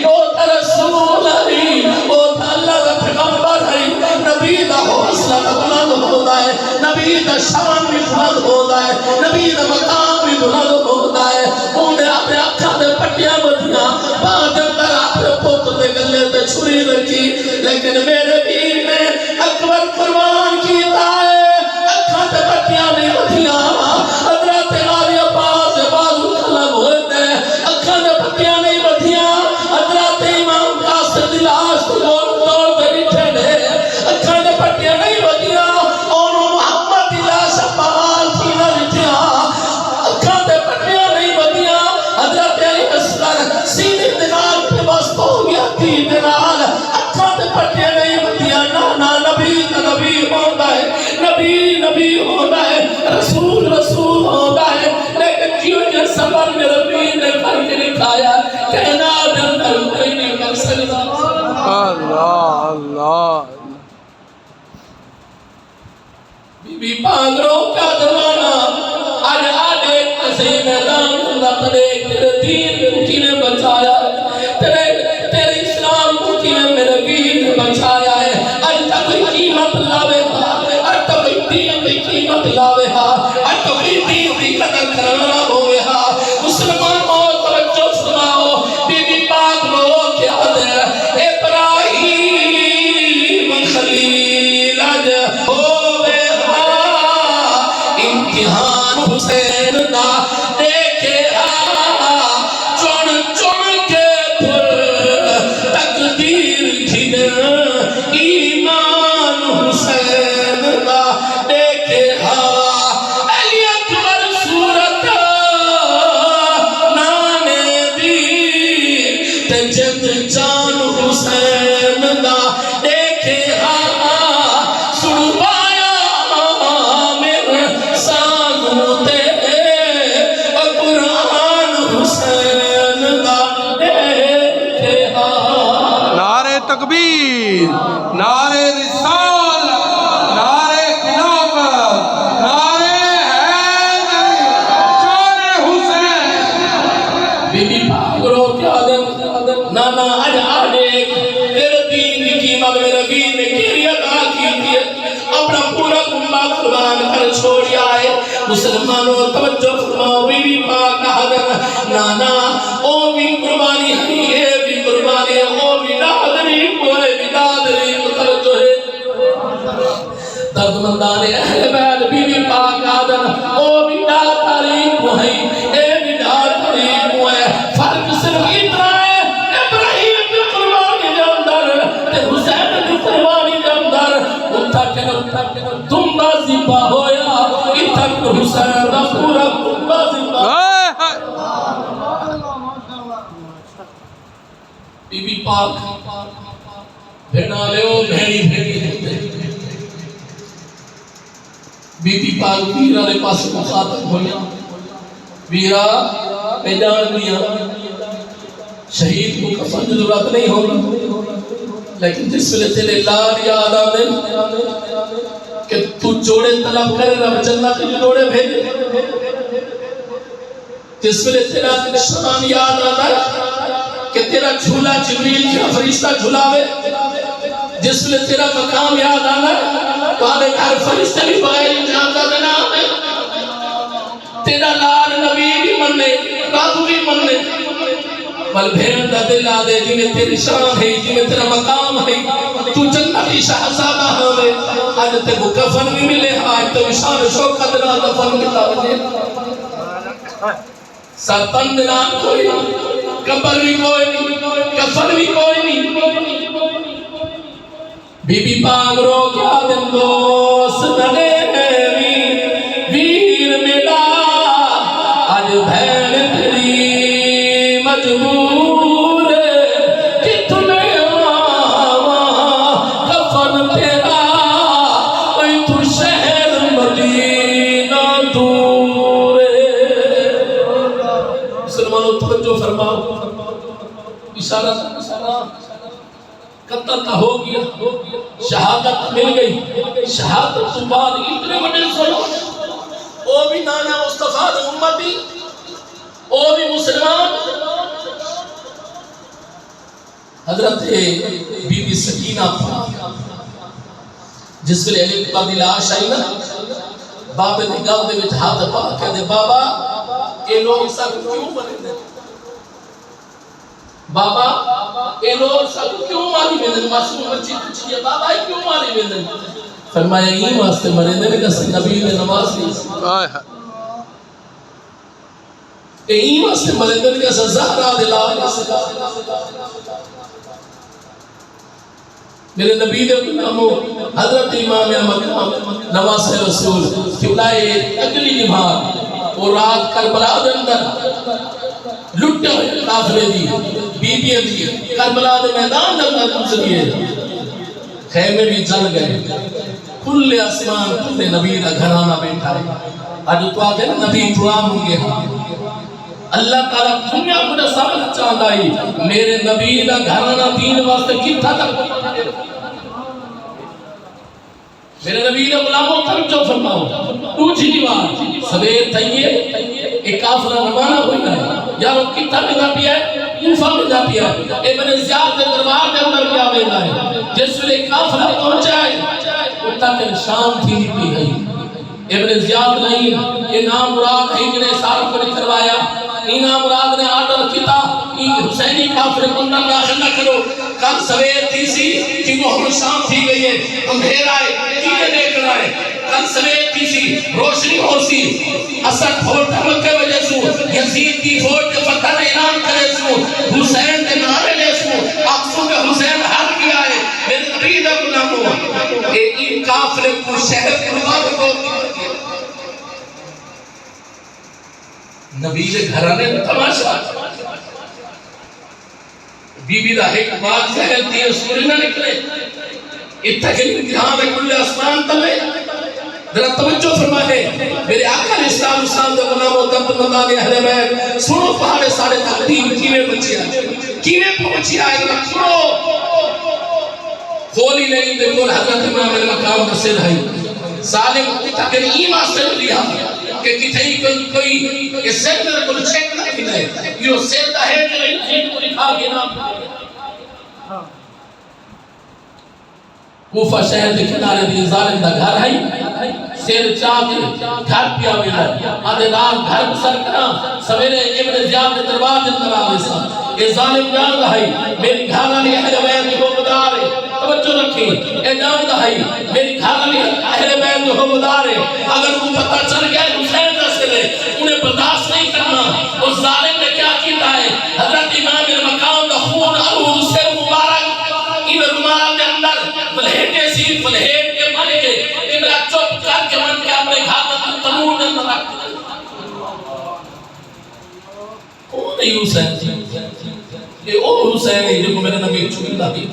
او تا رسول ہے او تا اللہ کا پیغمبر ہے نبی دا حوصلہ کا بلند ہوتا ہے نبی دا شان بھی بلند ہوتا ہے نبی دا مقام بھی بلند ہوتا ہے انہیں اپنے اکھا دے پٹیاں بدھیاں بعد اندر اپنے پوت دے گلے تے چھری رکھی لیکن میرے بھی نے اکبر قربان کیتا ہے اکھا تے پٹیاں نہیں بدھیاں حضرت علی عباس بازو کھلم ہوئے تھے اکھا تے پٹیاں نہیں بدھیاں حضرت امام قاسم دی لاش توڑ تے بیٹھے نے اکھا تے پٹیاں نہیں بدھیاں اور محمد دی لاش پال تھی نہ بیٹھیاں اکھا تے پٹیاں نہیں بدھیاں حضرت علی اصغر سینے دنال پہ بست ہو گیا تھی دنال اکھا تے پٹیاں نہیں بدھیاں نانا نبی کا نبی ہوتا ہے نبی ہوتا ہے رسول ہوتا ہے لیکن جیو کے سفر میں نبی نے کر کے دکھایا کہنا دن در کوئی نہیں کر سکتا اللہ اللہ بی بی پاگروں کا دمانا آج آدھے کسی میدان اللہ تیرے دین کو کی نے بچایا تیرے اسلام کو کی نے میرے دین نے بچایا ہے آج تک کوئی قیمت لاوے ہا آج تک کوئی دین کی قیمت لاوے ہا آج تک کوئی دین کی قدر کرنا ہوئے ہا مسلمان ہو توجہ سناؤ بی بی پاک لو کیا دے تکبیر نعرہ رسالت نعرہ خلافت نعرہ حیدری شان حسین بی بی پاک رو کیا دن نانا اج آنے تیرے دین کی قیمت میں نبی نے کیری ادا کی تھی اپنا پورا کنبہ قربان کر چھوڑیا ہے مسلمانوں توجہ فرماؤ بی بی پاک کہا دن نانا او بھی قربانی ہے یہ بھی قربانی ہے او بھی دادری پورے بھی دادری توجہ ہے درد مندان اہل بیت بی بی پاک کہا دن او بھی دادری ہے اے بھی دادری ہے فرق صرف اتنا ہے ابراہیم کی قربانی دے اندر تے حسین کی قربانی دے اندر اتھا کہ تم بازی پا ہویا اتھا کہ حسین دا پورا بازی پا بی بی پاک بھیڑا لے او بھیڑی بھیڑی بی بی پاک ویرہ نے پاس مخاطب ہویا ویرہ میں جان دیا شہید کو کفن ضرورت نہیں ہوگی لیکن جس ویلے تیرے لال یاد آدھے کہ تو جوڑے طلب کرے رب جنت کے جوڑے بھیجے جس ویلے تیرا شان یاد آدھے کہ تیرا جھولا جبریل کا فرشتہ جھولاوے جس ویلے تیرا مقام یاد آدھے تو آدھے ہر فرشتہ بھی بغیر اجازت دینا آدھے تیرا لال نبی بھی مننے رب بھی مننے بل بھیڑ دا دل آدھے جی میں تیری شان ہے جی میں تیرا مقام ہے تو جنتی شہزادہ ہوئے آج تے کو کفن بھی ملے آج تو شان شوکت نہ دفن ملا بجے سرطن دنان کوئی نہیں قبر بھی کوئی نہیں کفن بھی کوئی نہیں بی بی پاک رو کیا دن دوست نگے ویر ملا آج بھین تیری مجبور کہ تمہیں کفن تیرا اوہ تو شہر مدینہ دور مسلمانوں توجہ فرماؤ اشارہ قتل نہ ہو گیا شہادت مل گئی شہادت تو بعد اتنے بڑے سنو او بھی نانا مصطفیٰ امتی او بھی مسلمان حضرت بی بی سکینہ جس کے لئے علی اکبر دی لاش آئی نا بابے دی گل دے وچ ہاتھ پا کے دے بابا اے لوگ سب کیوں بنے دے بابا اے لوگ سب کیوں ماری میں دے معصوم بچی پوچھی ہے بابا اے کیوں ماری میں دے فرمایا یہ واسطے مرے دے کہ نبی نے نماز دی این واسطے مرے دے کہ زہرا دلا میرے نبی دے نامو حضرت امام مقام نواز رسول قبلہ اگلی نماز اور رات کربلا دے اندر لٹے ہوئے کافرے دی بی بی دی کربلا دے میدان دے اندر گزریے خیمے بھی جل گئے کل آسمان کل نبی دا گھرانہ بیٹھا ہے آج تو آگے نبی دعا مونگے ہاں اللہ تعالیٰ دنیا کو سمجھ چاہتا ہے میرے نبی دا گھرانہ دین واسطے کتھا تک میرے نبی نے غلاموں توجہ فرماؤ دوسری بات سویر تھئیے ایک کافرہ روانہ ہوئی ہے یارو کتھا میں جا پیا ہے کوفہ میں جا پیا ہے ابن زیاد کے دربار کے اندر کیا بیٹھا ہے جس ویلے کافرہ پہنچا ہے اتنا کہ شام تھی نہیں گئی ابن زیاد نہیں انعام مراد ہے کہ نے سارا کو کروایا انعام مراد نے آرڈر کیتا حسینی کافر کو نہ داخل نہ کرو کل سویر تھی سی کہ وہ شام تھی گئی ہے اندھیرا ہے کینے دیکھنا ہے کل سویر تھی سی روشنی ہو سی اسد فورٹ مکہ وجہ سو یزید کی فورٹ کے فتح نے اعلان کرے سو حسین کے نعرے لے سو اقصو میں حسین حل کیا ہے میرے نبی دا غلام ہوا ان کافر کو شہر قربان کو نبی کے گھرانے میں تماشا بی بی دا ایک بات زہر تھی سورج نہ نکلے اتھاکن امتحان میں کل آسمان تلے ذرا توجہ فرمائے میرے آقا اسلام دے غلام و درد مندان اہل بیت سنو پہاڑے سارے تقدیم کیویں بچی آئے کیویں پہنچی آئے ذرا سنو گولی نہیں دے گول حضرت امام المقام نصر ہے ظالم تاکہ ایمان سے لیا کہ کتھئی کوئی یہ سر میرے کو چھیک نہ کھلے یہ سر دا ہے کہ نہیں چیز کو لکھا گیا نا کوفہ شہر دے کنارے دی ظالم دا گھر ہے سیر چاہ کے گھر پیا ملا آدھے رات گھر بسر کرا سویرے ابن زیاد نے دربار دن کرا دیسا یہ ظالم جان رہا ہے میری گھانا لی اہل بیان کی حکمدار ہے توجہ رکھی اے جان رہا ہے میری گھانا لی اہل بیان کی حکمدار ہے اگر وہ پتہ چل گیا حسین کا سلے انہیں برداشت نہیں کرنا اس ظالم نے کیا کیتا ہے حضرت امام المقام دا خون ارو سے مبارک ان رمال دے اندر فلہیٹے سی فلہیٹ کے من کے امرا چوپ کر کے من کے اپنے گھانا تنور دے اندر رکھ کون ہے حسین یہ او حسین ہے جو میرے نبی چھوڑ دا ہے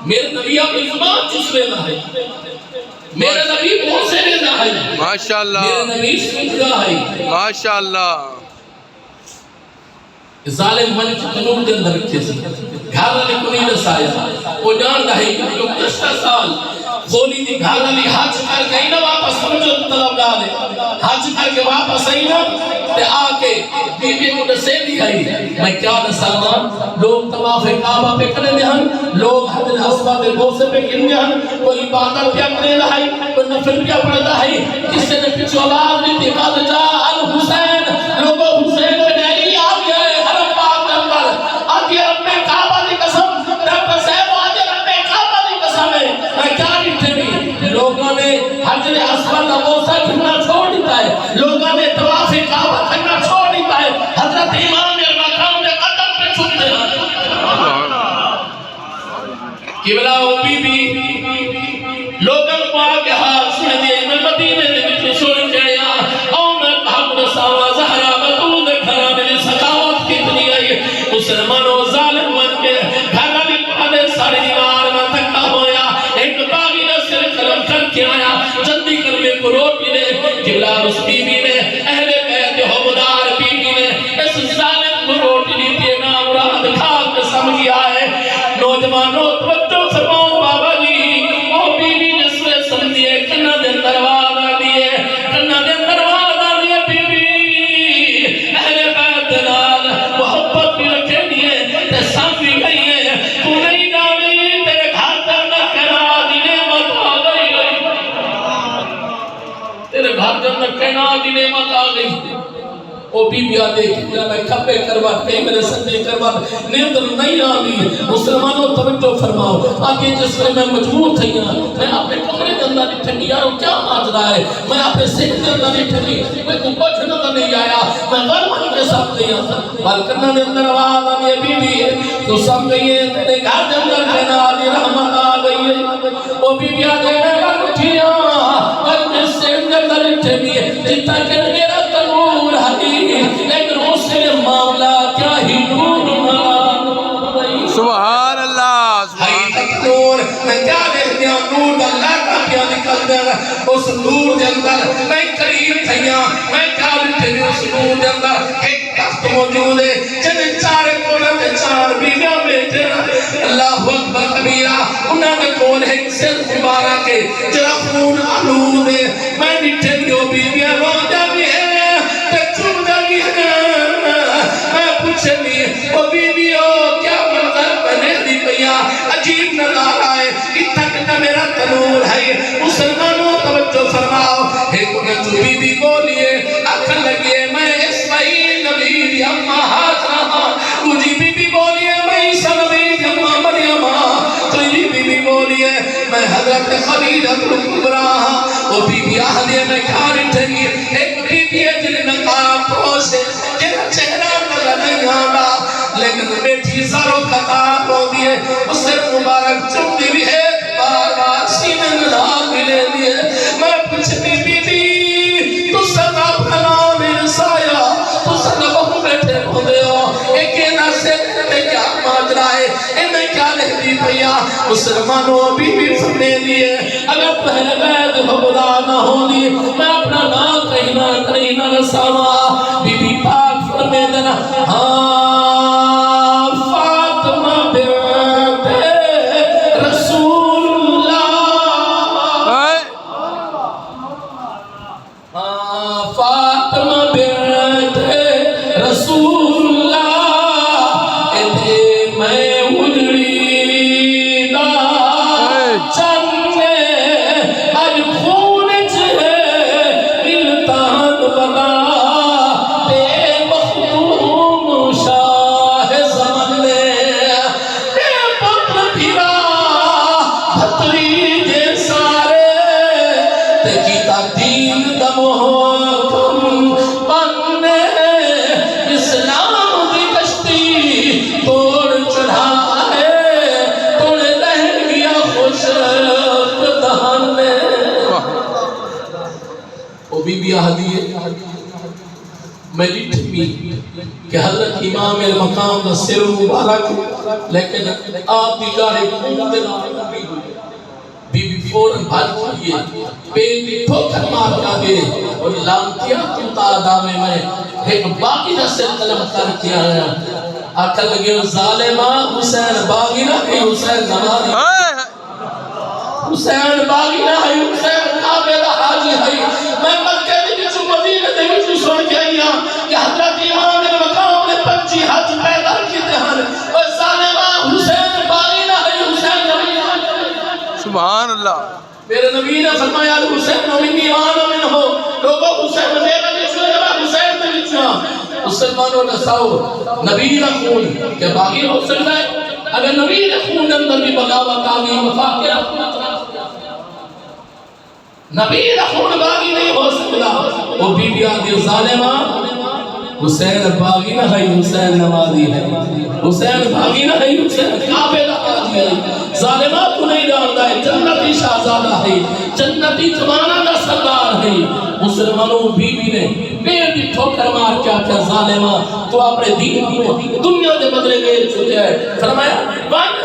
میرے نبی اپنی زبان چس لینا ہے میرے نبی بہت سے لینا ہے ماشاءاللہ میرے نبی سنگ رہا ہے ماشاءاللہ ظالم من کی تنور دے اندر رکھے سی گھانا نے کو نہیں رسایا وہ جان رہا ہے کہ جو 10 سال خولی دی گھانا لی حج کر کے نہ واپس سمجھو طلب دا دے حج کر کے واپس آئی نا تے آکے بی بی کو نسے دی آئی میں کیا نسلمان لوگ طواف کعبہ پہ کرنے ہن لوگ حضر حسبہ دے بوسے پہ کرنے ہن کوئی عبادت پہ کرنے رہائی کوئی نفل پہ پڑھتا ہے کسی نے پچھو آواز نہیں تھی قد جاء الحسین لوگوں حسین پہ نہیں آ گیا ہے حرم پاک کے اندر آگے رب کعبہ دی قسم رب صاحب آگے رب کعبہ دی قسم ہے میں کیا نہیں لوگوں نے حجر اسود کا بوسہ کرنا چھوڑ دیتا ہے لوگوں نے طواف کعبہ کرنا چھوڑ دیتا ہے حضرت امام المقام نے قدم پہ چھوڑتے ہیں قبلہ و بی بی لوگوں کو آگے ہاتھ سن دیے میں مدینے دے بچے سن جایا او میں محمد ساوا زہرا بطول گھرا میری سکاوت کتنی آئی مسلمانوں ظالم من کے گھرا بھی پہلے ساری دیوار میں تکا ہویا ایک باغی نے سر قلم کر کے آیا جلدی کر میں کو روٹی نے قبلہ اس بی بی نے اہل بیت حمدار بی بی نے اس ظالم کو روٹی نہیں دیے نام رات کھا کے سمجھیا ہے نوجوانوں توجہ فرماؤ بابا جی او بی بی نے سوے سمجھیے کنہ دے دروازہ دیے کنہ دے دروازہ دیے بی بی اہل بیت نال محبت بھی رکھے دیے تے سامنے گئی ہے تو نہیں جانی تیرے گھر در نہ کہنا دی نعمت آ گئی تیرے گھر در نہ کہنا دی نعمت آ گئی او بی بی آدھے کہ میں کھپے کروات کہیں میرے سندے کروات نیندر نہیں آگئی مسلمانوں توجہ فرماؤ آگے جس میں مجبور تھی میں اپنے کمرے کے اندر نہیں ٹھنگی یارو کیا ماجرا ہے میں اپنے سکھ کے اندر نہیں ٹھنگی میں کو کچھ نظر نہیں آیا میں غرمان کے ساتھ نہیں آتا بالکنہ دے اندر آواز آنی ہے بی بی تو سمجھئیے تیرے گھر دے اندر کہنا آدھی رحمت آ گئی ہے او بی بی آدھے میں کر اٹھیا کر جس سے اندر نہیں ٹھنگی جتا کہ میرا تنور ہے لیکن اس سے معاملہ کیا ہی نور ملا سبحان اللہ ہائی تک نور میں کیا دیکھ دیا نور دا اللہ کا کیا نکل دیا اس نور دے اندر میں قریب تھیا میں کیا دیکھ دیا اس نور دے اندر ایک تخت موجود ہے جن چار کولے میں چار بیویاں بیٹھے اللہ اکبر کبیرہ انہوں نے کول ہے سر مبارہ کے جرا خون آلود ہے میں نٹھے دیو بیویاں رو جاوی ہے او بی بی او کیا منظر بنے دی پیا عجیب نظر آئے اتنا کتا میرا تنور ہے مسلمانوں توجہ فرماؤ ایک نے جو بی بی بولیے اکھن لگیے میں اسماعیل نبی دی اممہ حاجرہ تجھی بی بی بولیے میں عیسیٰ نبی دی اممہ مریم تجھی بی بی بولیے میں حضرت خدیجہ الکبریٰ او بی بی آہدے میں کھانے ٹھگی ایک بی بی ہے جن نقاب پروسے جن چہرہ نظر نہیں آنا لیکن بیٹھی ساروں خطاب ہو دیئے اس سے مبارک چمدی بھی ہے بار بار سینے نظام ملے دیئے میں پوچھتی بی بی تو سب اپنا نام انسایا تو سب بہو بیٹھے ہو دے ہو ایک ناسے میں کیا ماجرہ ہے انہیں کیا لہدی پیا مسلمانوں بی بی فرنے دیئے اگر پہلے بیت خدا نہ ہو دی میں اپنا نام کہیں نہ رساوا بی بی پاک فرنے دینا ہاں فاطمہ بنت بی آہدی ہے میں ڈٹھی کہ حضرت امام المقام دا سر مبارک لیکن آپ دی گاڑی خون دے نام بی بی فوراں بھاج کیے پین دی ٹھوکر مار کیا دے اور لانتیا کتا دامے میں ایک باقی دا سر قلم کر کے آیا آکھا لگے ظالمہ حسین باغی نہ کہ حسین نمازی حسین باغی نہ ہے حسین کعبے دا حاجی ہے میں مکہ دے وچ مدینے دے وچ سن کے آیا کہ حضرت امام المقام نے 25 حج پیدا کیتے ہیں اور ظالمہ حسین باغی نہ ہے حسین نبی سبحان اللہ میرے نبی نے فرمایا حسین منی وانا من ہو لوگوں حسین میرے وچ حسین دے وچ مسلمانوں نے ساؤ نبی کا خون کہ باغی ہو سکتا ہے اگر نبی کے خون اندر بھی بغاوت آگئی مفاقرہ نبی کا خون باغی نہیں ہو سکتا وہ بی بی آدھی ظالمہ حسین باغی نہ ہے حسین نمازی ہے حسین باغی نہ ہے حسین کعبے کا حاجی ہے ظالمہ تو نہیں جانتا ہے جنتی شہزادہ ہے جنتی زمانہ کا سردار ہے مسلمانوں بی بی نے پیر دی ٹھوکر مار کیا کیا ظالمہ تو اپنے دین کو دنیا دے بدلے گئے چکے ہیں فرمایا بند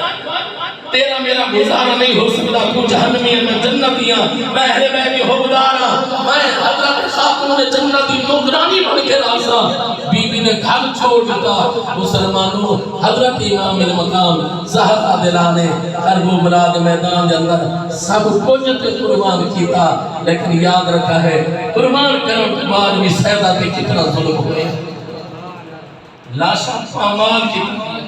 تیرا میرا گزارا نہیں ہو سکتا تو جہنمی ہے میں جنتیاں میں اہل بیت حقدارا میں حضرت خاتون جنتی نگرانی بن کے راسا بی بی نے گھر چھوڑ دیتا مسلمانوں حضرت امام المقام زہرا دلانے کرب و بلاد میدان کے اندر سب کچھ تے قربان کیتا لیکن یاد رکھا ہے قربان کرنے کے بعد بھی سیدہ پہ کتنا ظلم ہوئے لاشا پامال کتنی